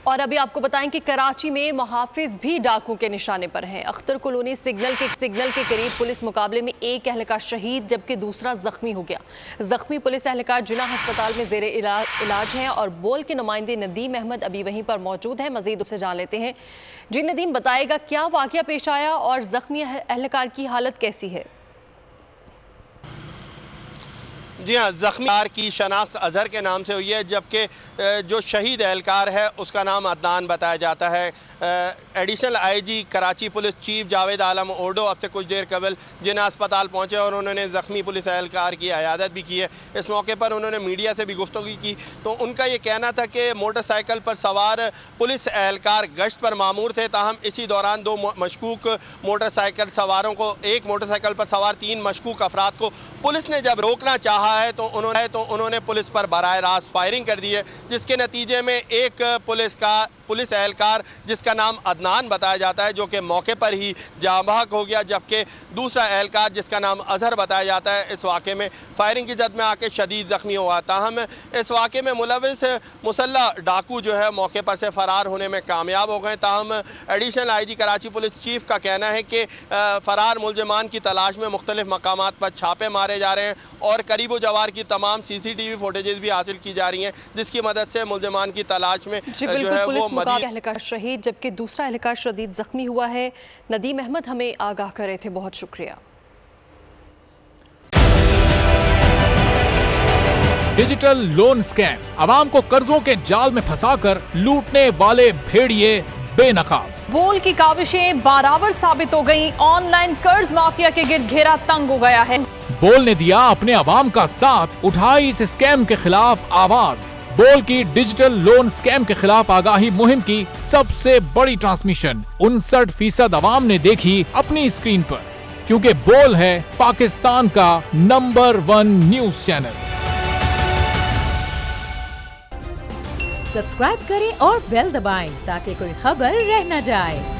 और अभी आपको बताएं कि कराची में मुहाफिज भी डाकू के निशाने पर हैं। अख्तर कॉलोनी सिग्नल के करीब पुलिस मुकाबले में एक एहलकार शहीद जबकि दूसरा जख्मी हो गया। जख्मी पुलिस एहलकार जिना अस्पताल में जेर इलाज हैं और बोल के नुमाइंदे नदीम अहमद अभी वहीं पर मौजूद है। मजीद उससे जान लेते हैं। जी नदीम, बताएगा क्या वाकया पेश आया और जख्मी एहलकार की हालत कैसी है? जी हाँ, जख्मी की शनाख्त अजहर के नाम से हुई है, जबकि जो शहीद एहलकार है उसका नाम अदनान बताया जाता है। Additional IG Karachi police chief Javed Alam Odho अब से कुछ देर कबल जिना अस्पताल पहुँचे और उन्होंने ज़ख्मी पुलिस एहलकार की अयादत भी की है। इस मौके पर उन्होंने मीडिया से भी गुफ्तगू की तो उनका ये कहना था कि मोटरसाइकिल पर सवार पुलिस एहलकार गश्त पर मामूर थे, ताहम इसी दौरान दो मशकूक मोटरसाइकिल सवारों को, एक मोटरसाइकिल पर सवार 3 मशकूक अफराद को पुलिस ने जब रोकना चाहा है तो उन्होंने पुलिस पर बराह रास्त फायरिंग कर दी है, जिसके नतीजे में एक पुलिस एहलकार जिसका नाम अदनान बताया जाता है जो कि मौके पर ही जाँ बहक हो गया, जबकि दूसरा एहलकार जिसका नाम अजहर बताया जाता है इस वाक़े में फायरिंग की जद में आके शदीद ज़ख्मी हुआ। ताहम इस वाक़े में मुलविस मुसल्ला डाकू जो है मौके पर से फ़रार होने में कामयाब हो गए। ताहम additional IG Karachi police chief का कहना है कि फ़रार मुलजमान की तलाश में मुख्तलिफ मकामात पर छापे मारे जा रहे हैं और करीबो जवार की तमाम CCTV फुटेजेस भी हासिल की जा रही हैं, जिसकी मदद से मुलजमान की तलाश में जो है वो एहलकार शहीद जबकि दूसरा एहलकार शदीद जख्मी हुआ है। नदीम अहमद हमें आगाह कर रहे थे, बहुत शुक्रिया। डिजिटल लोन स्कैम, आवाम को कर्जों के जाल में फंसाकर लूटने वाले भेड़िए बेनकाब। बोल की काविशें बाराबर साबित हो गई। ऑनलाइन कर्ज माफिया के गिर्द घेरा तंग हो गया है। बोल ने दिया अपने आवाम का साथ, उठाई इस स्कैम के खिलाफ आवाज। बोल की डिजिटल लोन स्कैम के खिलाफ आगाही मुहिम की सबसे बड़ी ट्रांसमिशन 59% आवाम ने देखी अपनी स्क्रीन पर, क्योंकि बोल है पाकिस्तान का नंबर 1 न्यूज चैनल। सब्सक्राइब करें और बेल दबाएं ताकि कोई खबर रह न जाए।